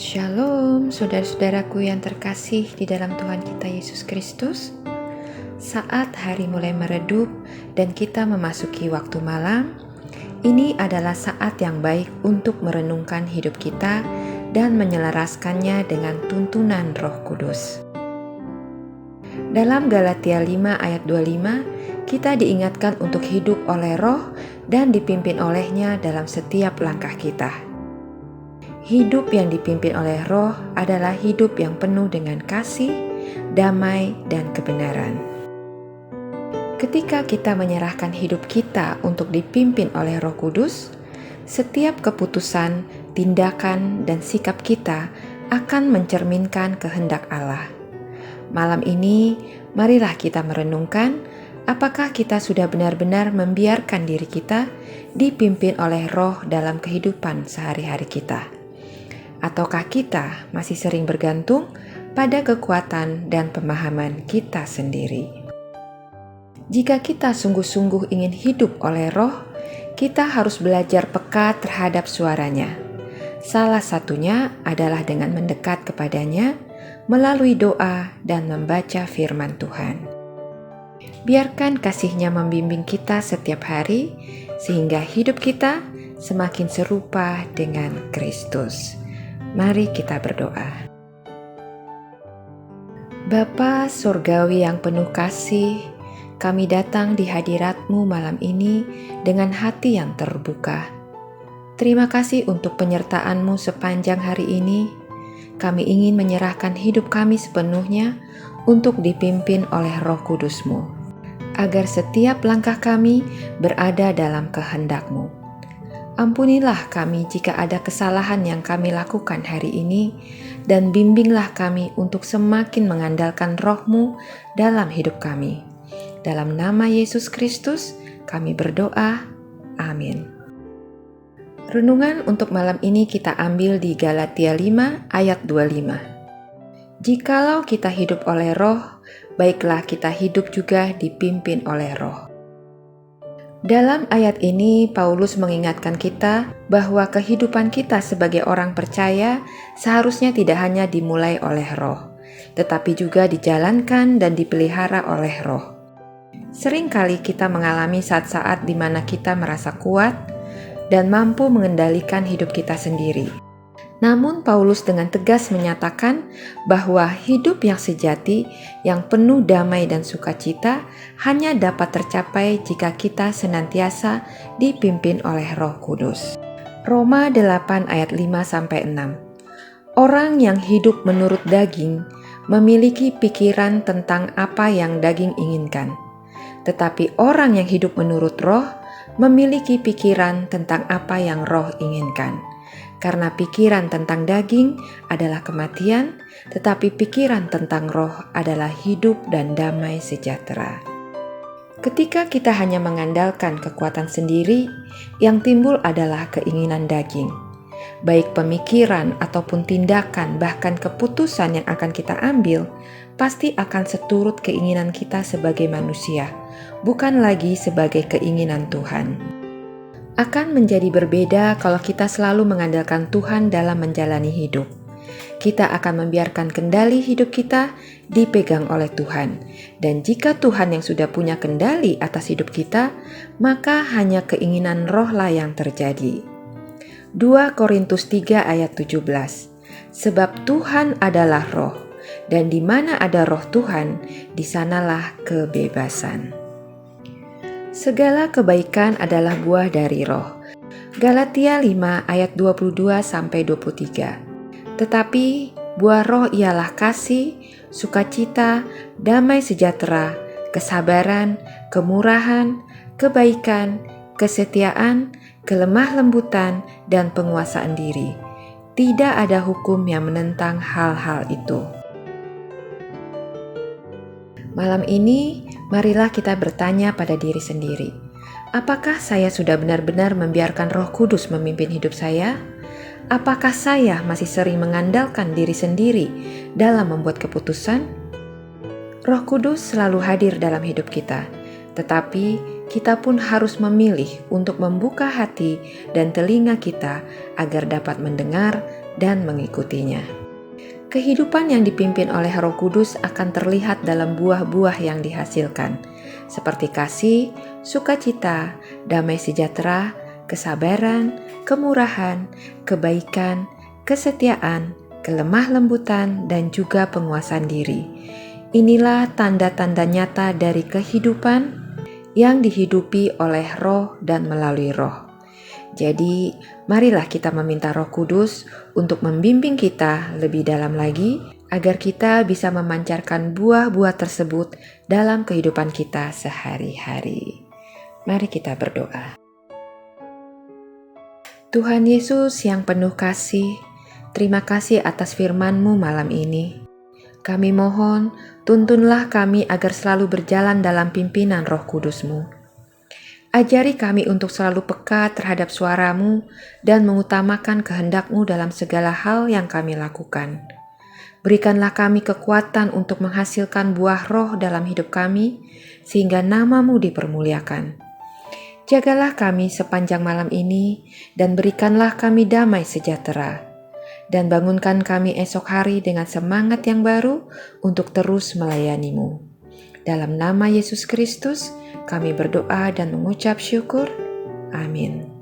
Shalom, saudara-saudaraku yang terkasih di dalam Tuhan kita Yesus Kristus. Saat hari mulai meredup dan kita memasuki waktu malam, ini adalah saat yang baik untuk merenungkan hidup kita dan menyelaraskannya dengan tuntunan Roh Kudus. Dalam Galatia 5 ayat 25, kita diingatkan untuk hidup oleh Roh dan dipimpin olehnya dalam setiap langkah kita. Hidup yang dipimpin oleh Roh adalah hidup yang penuh dengan kasih, damai, dan kebenaran. Ketika kita menyerahkan hidup kita untuk dipimpin oleh Roh Kudus, setiap keputusan, tindakan, dan sikap kita akan mencerminkan kehendak Allah. Malam ini, marilah kita merenungkan apakah kita sudah benar-benar membiarkan diri kita dipimpin oleh Roh dalam kehidupan sehari-hari kita. Ataukah kita masih sering bergantung pada kekuatan dan pemahaman kita sendiri? Jika kita sungguh-sungguh ingin hidup oleh Roh, kita harus belajar peka terhadap suaranya. Salah satunya adalah dengan mendekat kepadanya melalui doa dan membaca firman Tuhan. Biarkan kasih-Nya membimbing kita setiap hari, sehingga hidup kita semakin serupa dengan Kristus. Mari kita berdoa. Bapa Surgawi yang penuh kasih, kami datang di hadirat-Mu malam ini dengan hati yang terbuka. Terima kasih untuk penyertaan-Mu sepanjang hari ini. Kami ingin menyerahkan hidup kami sepenuhnya untuk dipimpin oleh Roh Kudus-Mu, agar setiap langkah kami berada dalam kehendak-Mu. Ampunilah kami jika ada kesalahan yang kami lakukan hari ini, dan bimbinglah kami untuk semakin mengandalkan Roh-Mu dalam hidup kami. Dalam nama Yesus Kristus, kami berdoa. Amin. Renungan untuk malam ini kita ambil di Galatia 5 ayat 25. Jikalau kita hidup oleh Roh, baiklah kita hidup juga dipimpin oleh Roh. Dalam ayat ini, Paulus mengingatkan kita bahwa kehidupan kita sebagai orang percaya seharusnya tidak hanya dimulai oleh Roh, tetapi juga dijalankan dan dipelihara oleh Roh. Seringkali kita mengalami saat-saat di mana kita merasa kuat dan mampu mengendalikan hidup kita sendiri. Namun Paulus dengan tegas menyatakan bahwa hidup yang sejati, yang penuh damai dan sukacita hanya dapat tercapai jika kita senantiasa dipimpin oleh Roh Kudus. Roma 8 ayat 5-6. Orang yang hidup menurut daging memiliki pikiran tentang apa yang daging inginkan. Tetapi orang yang hidup menurut Roh memiliki pikiran tentang apa yang Roh inginkan. Karena pikiran tentang daging adalah kematian, tetapi pikiran tentang Roh adalah hidup dan damai sejahtera. Ketika kita hanya mengandalkan kekuatan sendiri, yang timbul adalah keinginan daging. Baik pemikiran ataupun tindakan, bahkan keputusan yang akan kita ambil, pasti akan seturut keinginan kita sebagai manusia, bukan lagi sebagai keinginan Tuhan. Akan menjadi berbeda kalau kita selalu mengandalkan Tuhan dalam menjalani hidup. Kita akan membiarkan kendali hidup kita dipegang oleh Tuhan. Dan jika Tuhan yang sudah punya kendali atas hidup kita, maka hanya keinginan rohlah yang terjadi. 2 Korintus 3 ayat 17. Sebab Tuhan adalah roh, dan di mana ada roh Tuhan, di sanalah kebebasan. Segala kebaikan adalah buah dari Roh. Galatia 5 ayat 22-23. Tetapi buah Roh ialah kasih, sukacita, damai sejahtera, kesabaran, kemurahan, kebaikan, kesetiaan, kelemah lembutan, dan penguasaan diri. Tidak ada hukum yang menentang hal-hal itu. Malam ini, marilah kita bertanya pada diri sendiri. Apakah saya sudah benar-benar membiarkan Roh Kudus memimpin hidup saya? Apakah saya masih sering mengandalkan diri sendiri dalam membuat keputusan? Roh Kudus selalu hadir dalam hidup kita, tetapi kita pun harus memilih untuk membuka hati dan telinga kita agar dapat mendengar dan mengikutinya. Kehidupan yang dipimpin oleh Roh Kudus akan terlihat dalam buah-buah yang dihasilkan, seperti kasih, sukacita, damai sejahtera, kesabaran, kemurahan, kebaikan, kesetiaan, kelemah lembutan, dan juga penguasaan diri. Inilah tanda-tanda nyata dari kehidupan yang dihidupi oleh Roh dan melalui Roh. Jadi, marilah kita meminta Roh Kudus untuk membimbing kita lebih dalam lagi agar kita bisa memancarkan buah-buah tersebut dalam kehidupan kita sehari-hari. Mari kita berdoa. Tuhan Yesus yang penuh kasih, terima kasih atas firman-Mu malam ini. Kami mohon, tuntunlah kami agar selalu berjalan dalam pimpinan Roh Kudus-Mu. Ajari kami untuk selalu peka terhadap suara-Mu dan mengutamakan kehendak-Mu dalam segala hal yang kami lakukan. Berikanlah kami kekuatan untuk menghasilkan buah roh dalam hidup kami, sehingga nama-Mu dipermuliakan. Jagalah kami sepanjang malam ini, dan berikanlah kami damai sejahtera. Dan bangunkan kami esok hari dengan semangat yang baru untuk terus melayani-Mu. Dalam nama Yesus Kristus, kami berdoa dan mengucap syukur. Amin.